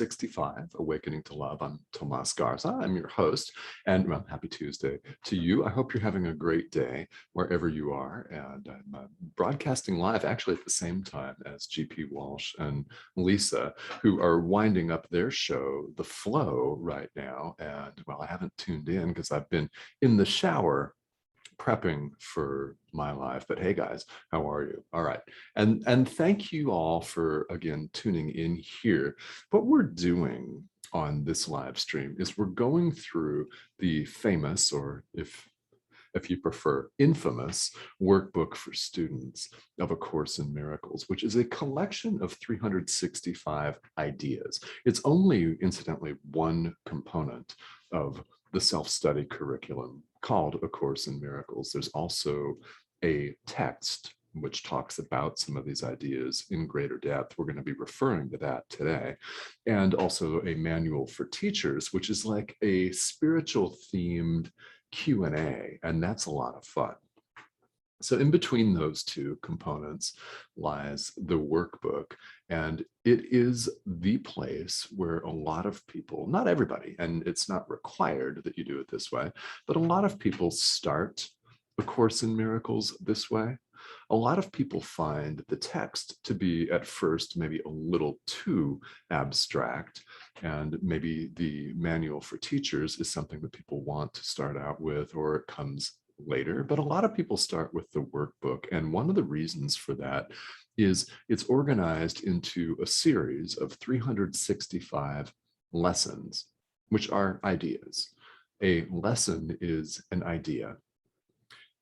65, Awakening to Love. I'm Tomas Garza. I'm your host, and well, happy Tuesday to you. I hope you're having a great day wherever you are. And I'm broadcasting live actually at the same time as GP Walsh and Lisa, who are winding up their show, The Flow, right now. And well, I haven't tuned in because I've been in the shower prepping for my live, but hey guys, how are you? All right, and thank you all for again tuning in here. What we're doing on this live stream is we're going through the famous, or if you prefer, infamous Workbook for Students of A Course in Miracles, which is a collection of 365 ideas. It's only, incidentally, one component of the self-study curriculum called A Course in Miracles. There's also a text which talks about some of these ideas in greater depth. We're going to be referring to that today. And also a manual for teachers, which is like a spiritual themed Q&A, and that's a lot of fun. So in between those two components lies the workbook, and it is the place where a lot of people, not everybody, and it's not required that you do it this way, but a lot of people start A Course in Miracles this way. A lot of people find the text to be at first maybe a little too abstract, and maybe the manual for teachers is something that people want to start out with, or it comes later, but a lot of people start with the workbook. And one of the reasons for that is it's organized into a series of 365 lessons, which are ideas. A lesson is an idea,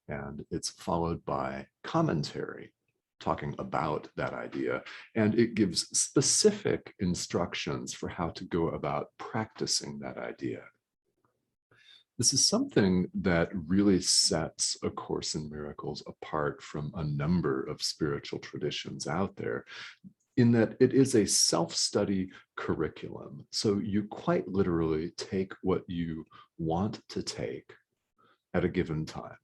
and it's followed by commentary talking about that idea, and it gives specific instructions for how to go about practicing that idea. This is something that really sets A Course in Miracles apart from a number of spiritual traditions out there, in that it is a self-study curriculum. So you quite literally take what you want to take at a given time.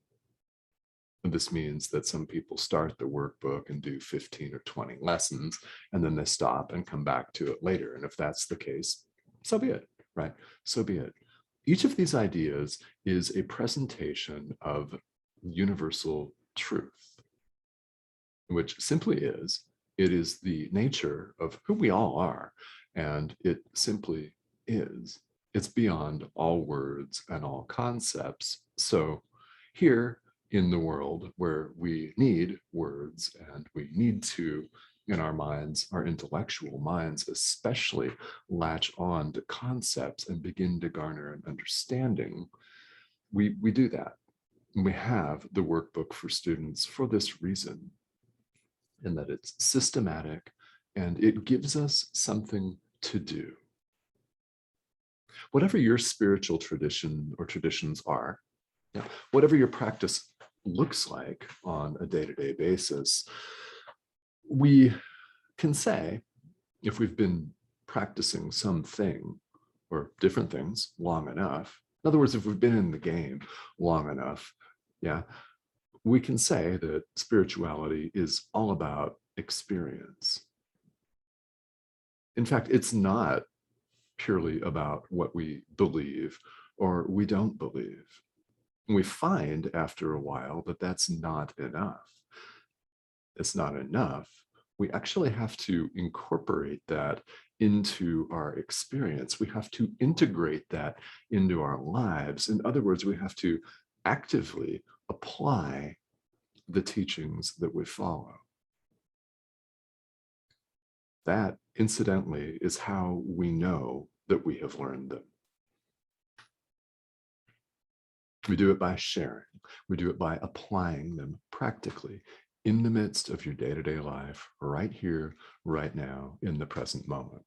And this means that some people start the workbook and do 15 or 20 lessons, and then they stop and come back to it later. And if that's the case, so be it, right? So be it. Each of these ideas is a presentation of universal truth, which simply is, it is the nature of who we all are, and it simply is. It's beyond all words and all concepts. So here in the world where we need words and we need to, in our minds, our intellectual minds especially, latch on to concepts and begin to garner an understanding, we do that. And we have the workbook for students for this reason, in that it's systematic and it gives us something to do. Whatever your spiritual tradition or traditions are, whatever your practice looks like on a day-to-day basis, we can say, if we've been practicing something or different things long enough, in other words, if we've been in the game long enough, we can say that spirituality is all about experience. In fact, it's not purely about what we believe or we don't believe. We find after a while that that's not enough. It's not enough. We actually have to incorporate that into our experience. We have to integrate that into our lives. In other words, we have to actively apply the teachings that we follow. That, incidentally, is how we know that we have learned them. We do it by sharing. We do it by applying them practically in the midst of your day-to-day life, right here, right now, in the present moment.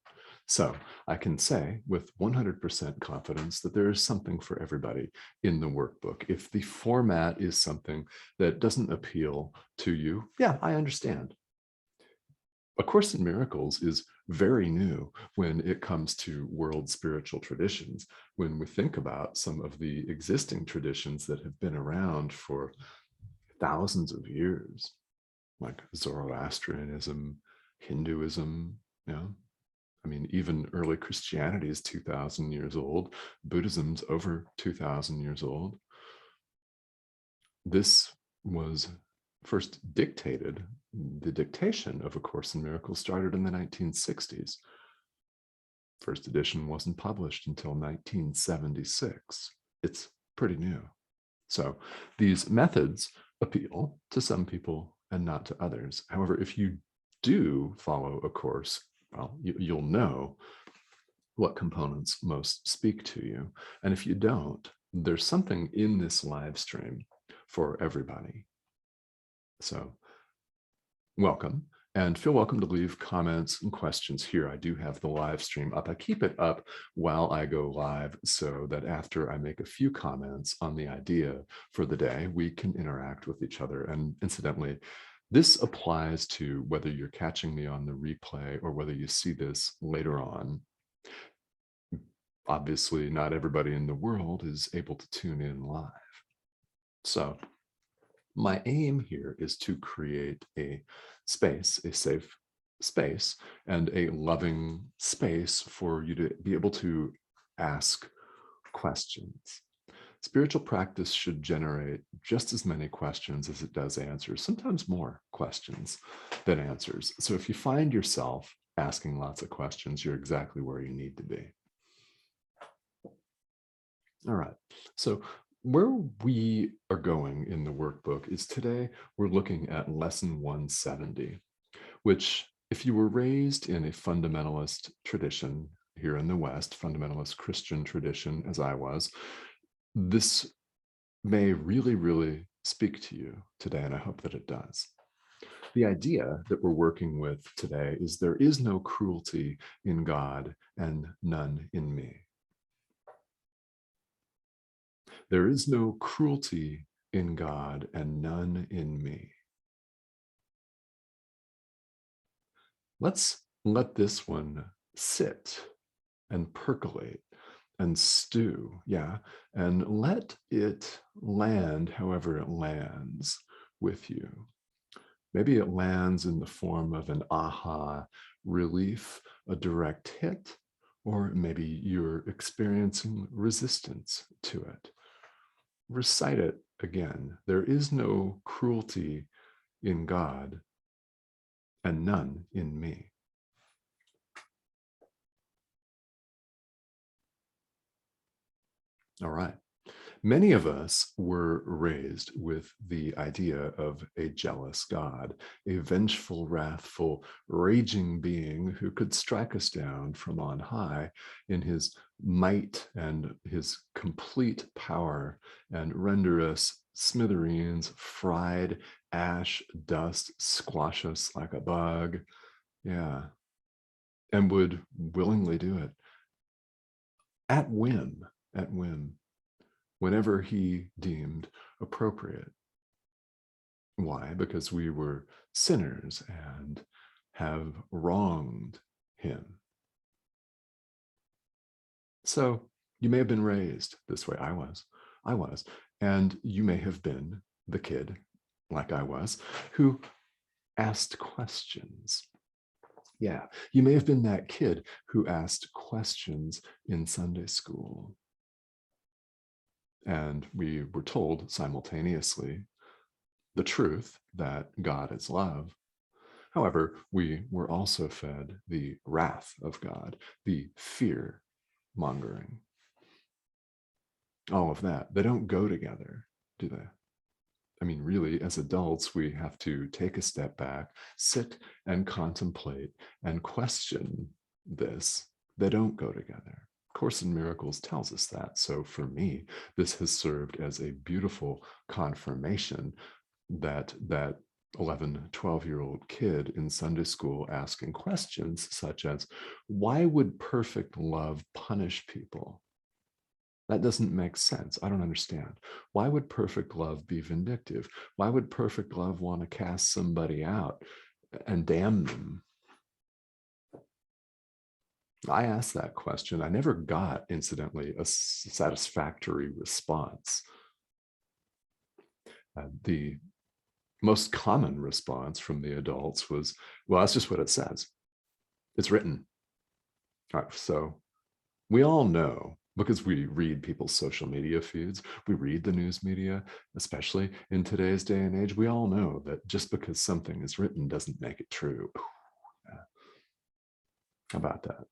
So I can say with 100% confidence that there is something for everybody in the workbook. If the format is something that doesn't appeal to you, I understand. A Course in Miracles is very new when it comes to world spiritual traditions. When we think about some of the existing traditions that have been around for thousands of years, like Zoroastrianism, Hinduism, I mean, even early Christianity is 2,000 years old. Buddhism's over 2,000 years old. This was first dictated, the dictation of A Course in Miracles started in the 1960s. First edition wasn't published until 1976. It's pretty new. So these methods appeal to some people and not to others. However, if you do follow A Course, well, you'll know what components most speak to you. And if you don't, there's something in this live stream for everybody. So welcome, and feel welcome to leave comments and questions here. I do have the live stream up. I keep it up while I go live so that after I make a few comments on the idea for the day, we can interact with each other. And incidentally, this applies to whether you're catching me on the replay or whether you see this later on. Obviously, not everybody in the world is able to tune in live. So my aim here is to create a space, a safe space, and a loving space for you to be able to ask questions. Spiritual practice should generate just as many questions as it does answers, sometimes more questions than answers. So if you find yourself asking lots of questions, you're exactly where you need to be. All right, so where we are going in the workbook is today we're looking at lesson 170, which if you were raised in a fundamentalist tradition here in the West, fundamentalist Christian tradition as I was, this may really, really speak to you today, and I hope that it does. The idea that we're working with today is there is no cruelty in God and none in me. There is no cruelty in God and none in me. Let's let this one sit and percolate and stew, and let it land however it lands with you. Maybe it lands in the form of an aha relief, a direct hit, or maybe you're experiencing resistance to it. Recite it again. There is no cruelty in God and none in me. All right. Many of us were raised with the idea of a jealous God, a vengeful, wrathful, raging being who could strike us down from on high in his might and his complete power and render us smithereens, fried ash, dust, squash us like a bug. Yeah. And would willingly do it at whim, whenever he deemed appropriate. Why? Because we were sinners and have wronged him. So you may have been raised this way. I was. And you may have been the kid, like I was, who asked questions. Yeah, you may have been that kid who asked questions in Sunday school. And we were told simultaneously the truth that God is love. However, we were also fed the wrath of God, the fear mongering. All of that. They don't go together, do they? I mean, really, as adults, we have to take a step back, sit and contemplate and question this. They don't go together. Course in Miracles tells us that. So for me, this has served as a beautiful confirmation that 11, 12-year-old kid in Sunday school asking questions such as, why would perfect love punish people? That doesn't make sense. I don't understand. Why would perfect love be vindictive? Why would perfect love want to cast somebody out and damn them? I asked that question. I never got, incidentally, a satisfactory response. The most common response from the adults was, well, that's just what it says. It's written. All right, so we all know because we read people's social media feeds, we read the news media, especially in today's day and age, we all know that just because something is written doesn't make it true. Yeah. How about that?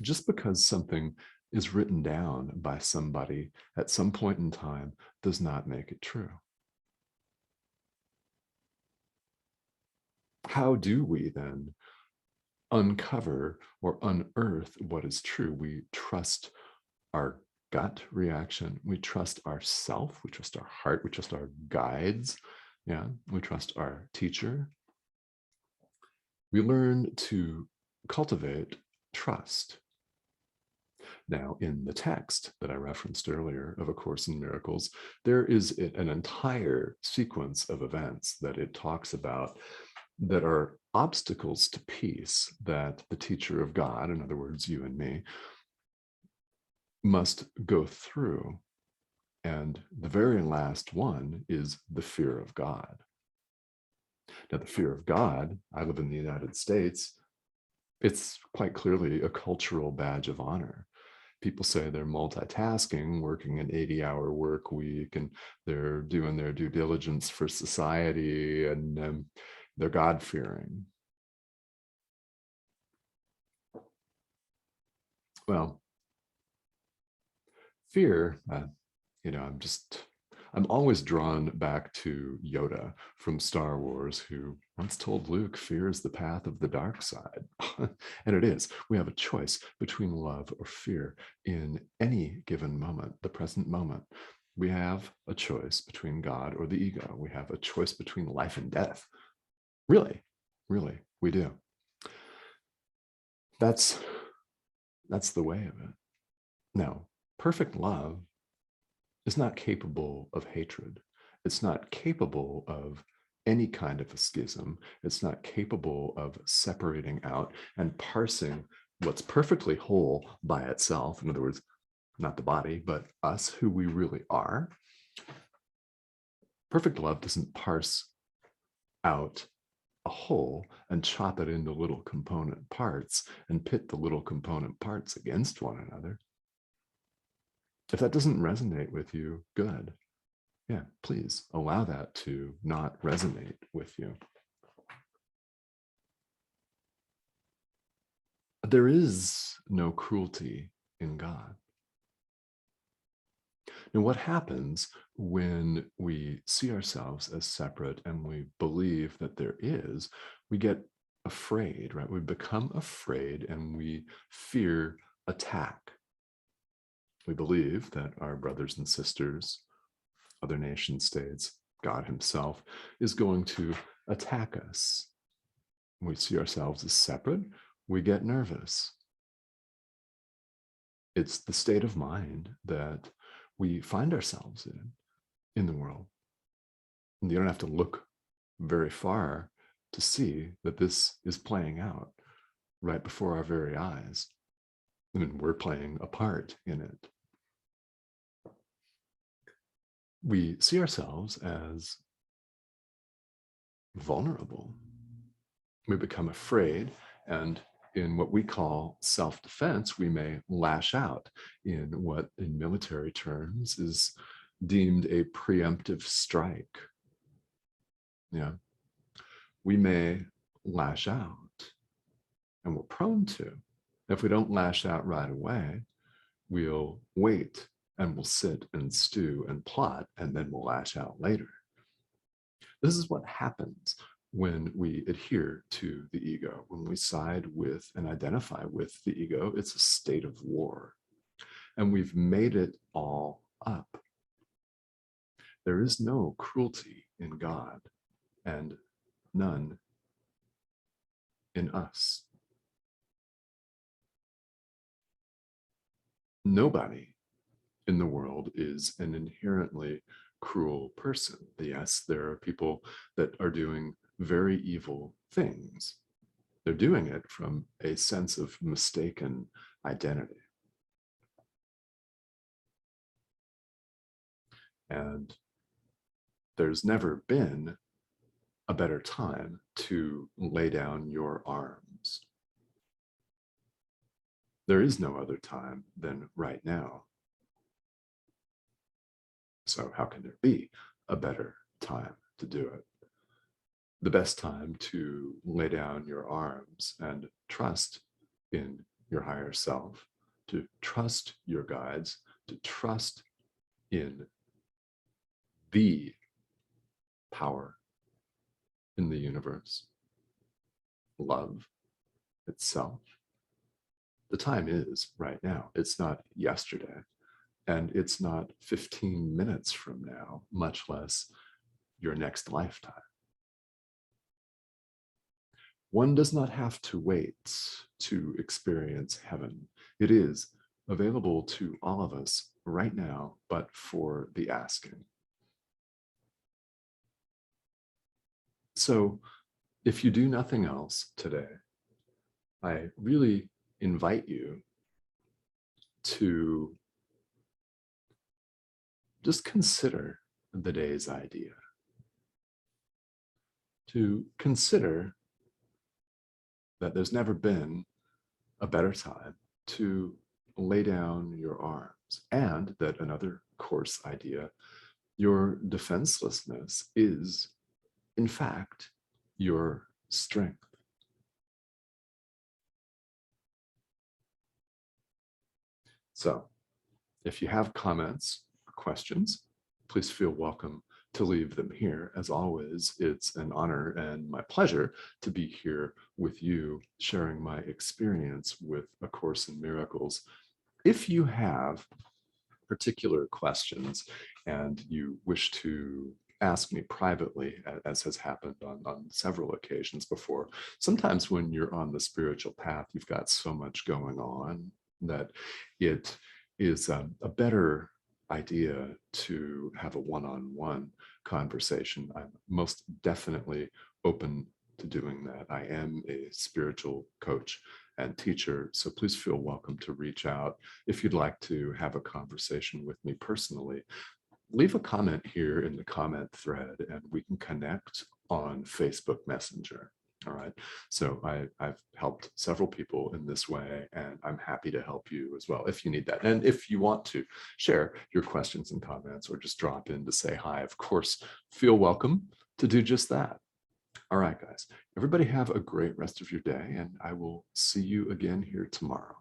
Just because something is written down by somebody at some point in time does not make it true. How do we then uncover or unearth what is true? We trust our gut reaction. We trust ourself. We trust our heart. We trust our guides. Yeah. We trust our teacher. We learn to cultivate trust. Now, in the text that I referenced earlier of A Course in Miracles, there is an entire sequence of events that it talks about that are obstacles to peace that the teacher of God, in other words, you and me, must go through. And the very last one is the fear of God. Now, the fear of God, I live in the United States, it's quite clearly a cultural badge of honor. People say they're multitasking, working an 80-hour work week, and they're doing their due diligence for society, and they're God-fearing. Well, fear, I'm always drawn back to Yoda from Star Wars, who once told Luke, fear is the path of the dark side. And it is. We have a choice between love or fear in any given moment, the present moment. We have a choice between God or the ego. We have a choice between life and death. Really, really, we do. That's the way of it. Now, perfect love is not capable of hatred. It's not capable of any kind of a schism. It's not capable of separating out and parsing what's perfectly whole by itself. In other words, not the body, but us, who we really are. Perfect love doesn't parse out a whole and chop it into little component parts and pit the little component parts against one another. If that doesn't resonate with you, good. Yeah, please allow that to not resonate with you. There is no cruelty in God. Now, what happens when we see ourselves as separate and we believe that there is, we get afraid, right? We become afraid and we fear attack. We believe that our brothers and sisters, other nation states, God himself is going to attack us. We see ourselves as separate, we get nervous. It's the state of mind that we find ourselves in the world. And you don't have to look very far to see that this is playing out right before our very eyes. I mean, we're playing a part in it. We see ourselves as vulnerable. We become afraid, and in what we call self-defense, we may lash out in what in military terms is deemed a preemptive strike. Yeah. We may lash out, and we're prone to. If we don't lash out right away, we'll wait and we'll sit and stew and plot, and then we'll lash out later. This is what happens when we adhere to the ego. When we side with and identify with the ego, it's a state of war. And we've made it all up. There is no cruelty in God and none in us. Nobody in the world is an inherently cruel person. Yes, there are people that are doing very evil things. They're doing it from a sense of mistaken identity. And there's never been a better time to lay down your arms. There is no other time than right now. So how can there be a better time to do it? The best time to lay down your arms and trust in your higher self, to trust your guides, to trust in the power in the universe, love itself. The time is right now. It's not yesterday, and it's not 15 minutes from now, much less your next lifetime. One does not have to wait to experience heaven. It is available to all of us right now, but for the asking. So if you do nothing else today, I really invite you to just consider the day's idea, to consider that there's never been a better time to lay down your arms, and that another course idea, your defenselessness is, in fact, your strength. So if you have comments or questions, please feel welcome to leave them here. As always, it's an honor and my pleasure to be here with you, sharing my experience with A Course in Miracles. If you have particular questions and you wish to ask me privately, as has happened on several occasions before, sometimes when you're on the spiritual path, you've got so much going on that it is a better idea to have a one-on-one conversation. I'm most definitely open to doing that. I am a spiritual coach and teacher, so please feel welcome to reach out if you'd like to have a conversation with me personally. Leave a comment here in the comment thread and we can connect on Facebook Messenger. All right. So I've helped several people in this way, and I'm happy to help you as well if you need that. And if you want to share your questions and comments or just drop in to say hi, of course, feel welcome to do just that. All right, guys, everybody have a great rest of your day, and I will see you again here tomorrow.